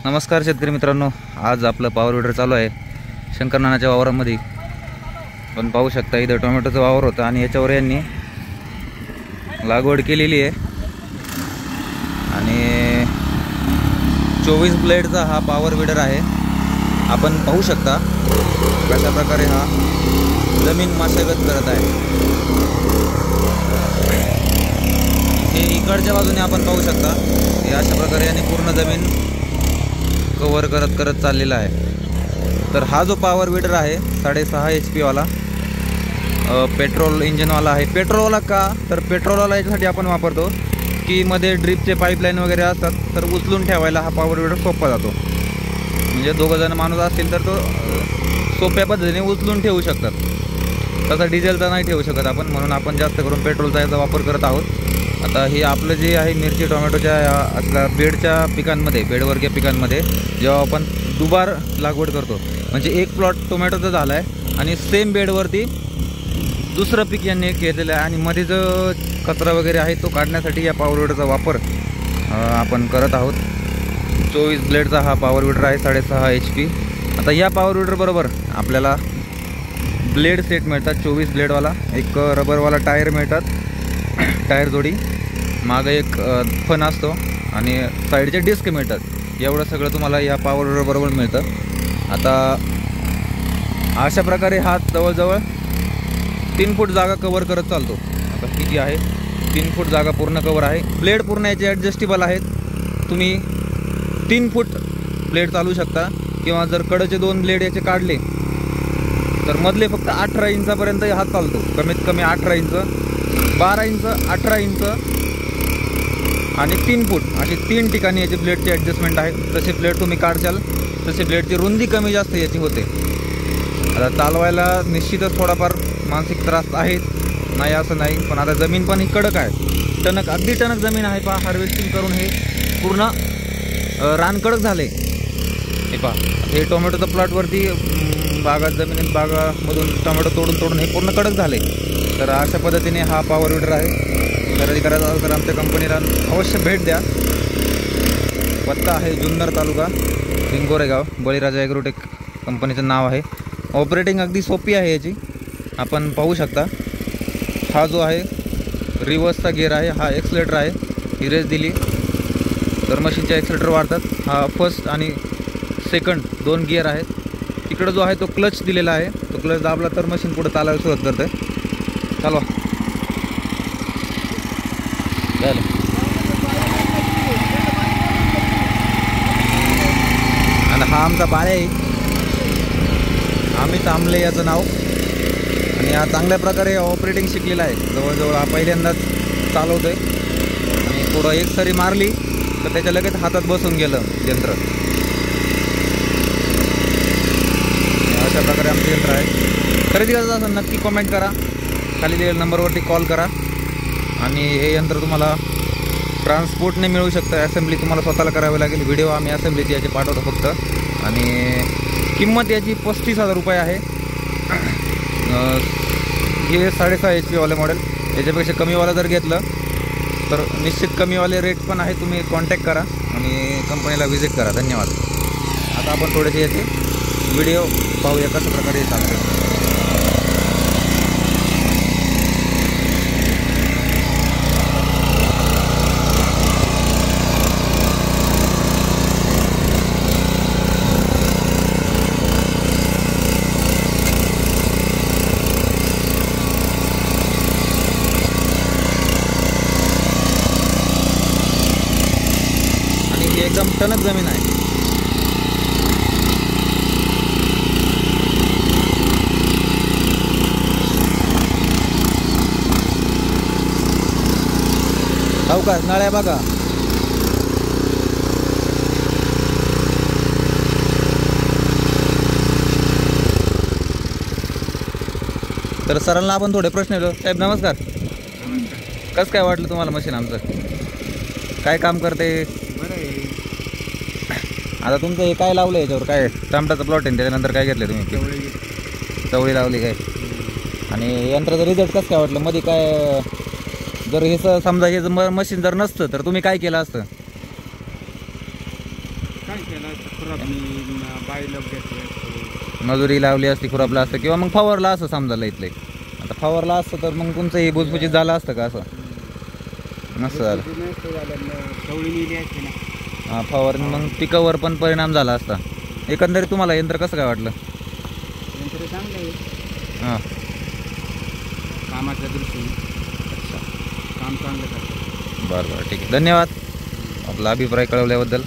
नमस्कार शेतकरी मित्रांनो, आज आपलं पॉवर विडर चालू आहे शंकरनानाच्या वावरामध्ये. पण पाहू शकता इथं टोमॅटोचं वावर होतं आणि याच्यावर यांनी लागवड केलेली आहे. आणि 24 ब्लेडचा हा पॉवर विडर आहे. आपण पाहू शकता कशा प्रकारे हा जमीन मशागत करत आहे. हे इकडच्या बाजूने आपण पाहू शकता हे अशा प्रकारे याने पूर्ण जमीन कव्हर करत चाललेला आहे. तर हा जो पॉवर विडर आहे 6.5 HP वाला पेट्रोल इंजिनवाला आहे. पेट्रोलवाला का तर पेट्रोलवाला याच्यासाठी आपण वापरतो की मध्ये ड्रिपचे पाईपलाईन वगैरे असतात, तर उचलून ठेवायला हा पॉवर विडर सोपा जातो. म्हणजे दोघं जण माणूस असतील तर तो सोप्या पद्धतीने उचलून ठेवू शकतात. तसा डिझेलचा नाही ठेवू शकत आपण, म्हणून आपण जास्त करून पेट्रोलचा याचा वापर करत आहोत. आता हे आपलं जे आहे मिरची टोमॅटोच्या असल्या बेडच्या पिकांमध्ये, बेडवर्गीय पिकांमध्ये जेव्हा आपण दुबार लागवड करतो, म्हणजे एक प्लॉट टोमॅटोचा झाला आहे आणि सेम बेडवरती दुसरं पीक यांनी केलेलं आहे आणि मध्ये जो कचरा वगैरे आहे तो काढण्यासाठी या पॉवर विडरचा वापर आपण करत आहोत. 24 ब्लेडचा हा पॉवर विडर आहे 6.5 HP. आता या पॉवर विडर बरोबर आपल्याला ब्लेड सेट मिळतात 24 ब्लेडवाला, एक रबरवाला टायर मिळतात, टायर जोडी, मागं एक फन असतो आणि साईडचे डिस्क मिळतात. एवढं सगळं तुम्हाला या पॉवर विडर बरोबर मिळतं. आता अशा प्रकारे हा जवळजवळ 3 फूट जागा कवर करत चालतो. आता किती आहे, 3 फूट जागा पूर्ण कवर आहे. ब्लेड पूर्ण याचे ॲडजस्टेबल आहेत. तुम्ही 3 फूट ब्लेड चालू शकता किंवा जर कडचे 2 ब्लेड याचे काढले तर मधले फक्त 18 इंचापर्यंत हात चालतो. कमीत कमी 18 इंच, 12 इंच, 18 इंच आणि 3 फूट अशी 3 ठिकाणी याची ब्लेडची ॲडजस्टमेंट आहे. तसे ब्लेड तुम्ही काढशाल तसे ब्लेडची रुंदी कमी जास्त याची होते. आता चालवायला निश्चितच थोडाफार मानसिक त्रास आहे, नाही असं नाही, पण आता जमीन पण ही कडक आहे, टणक, अगदी टणक जमीन आहे. पहा, हार्वेस्टिंग करून हे पूर्ण रान कडक झाले. हे पहा, हे टोमॅटोच्या प्लॉटवरती बागा, जमिनीत बागामधून टोमॅटो तोडून हे पूर्ण कडक झाले. तर अशा पद्धतीने हा पॉवर विडर आहे. खरेदी करायचा असेल तर आमच्या कंपनीला अवश्य भेट द्या. पत्ता आहे जुन्नर तालुका, गोरेगाव, बळीराजा ॲग्रोटेक कंपनीचं नाव आहे. ऑपरेटिंग अगदी सोपी आहे याची, आपण पाहू शकता. हा जो आहे रिव्हर्सचा गिअर आहे, हा एक्सलेटर आहे. ही रेस दिली तर मशीनचे एक्सलेटर वाढतात. हा फर्स्ट आणि सेकंड 2 गिअर आहेत. तिकडं जो आहे तो क्लच दिलेला आहे, तो क्लच दाबला तर मशीन पुढे चालायला सुरुवात करते. चालवा. आणि हा आमचा बाळे आहे, आम्ही तांबले याचं नाव. आणि हा चांगल्या प्रकारे ऑपरेटिंग शिकलेला आहे. जवळजवळ हा पहिल्यांदाच चालवतो आहे. आणि पुढं एक सरी मारली तर त्याच्या लगेच हातात बसून गेलं यंत्र. अशा प्रकारे आमचं यंत्र आहे. खरेदी करायचं असेल नक्की कॉमेंट करा, खाली दिलेल्या नंबरवरती कॉल करा. आणि हे यंत्र तुम्हाला ट्रान्सपोर्टने मिळू शकतं. असेंब्ली तुम्हाला स्वतःला करावी लागेल. व्हिडिओ आम्ही असेंब्लीची याची पाठवतो फक्त. आणि किंमत याची 35,000 रुपये आहे. हे 6.5 HP वाले मॉडेल. याच्यापेक्षा कमीवाला जर घेतलं तर निश्चित कमीवाले रेट पण आहे. तुम्ही कॉन्टॅक्ट करा आणि कंपनीला व्हिजिट करा. धन्यवाद. आता आपण थोडेसे याचे व्हिडिओ पाहूया कशा प्रकारे चालतं. एकदम टणक जमीन आहे. अवकाश नळ्या बघा. तर सरांना आपण थोडे प्रश्न विचारू. साहेब नमस्कार. कसं काय वाटलं तुम्हाला मशीन आमचं? काय काम करते? आता तुमचं हे काय लावलं याच्यावर? काय टमाटाचं प्लॉट आहे, त्याच्यानंतर काय घेतलं तुम्ही? चवळी लावली काय? आणि यंत्राचा रिझल्ट कसं काय वाटलं? मध्ये काय जर हे समजा हे मशीन जर नसतं तर तुम्ही काय केलं असतं? काय केलं असतं खुरापणी बाईला घेतलं मजुरी लावली असती खुरापला असतं किंवा मग फवारला असं समजायला इथलं आता फवारला असतं तर मग तुमचं हे भुसभुशीत झालं असतं का असं नसतं झालं सवळी नेली असते ना हां फवारणी मग पिकावर पण परिणाम झाला असता एकंदरीत तुम्हाला यंत्र कसं काय वाटलं नंतर चांगलं आहे हां कामाच्या दृष्टीने काम चांगलं करतं बरं बरं ठीक आहे धन्यवाद आपला अभिप्राय कळवल्याबद्दल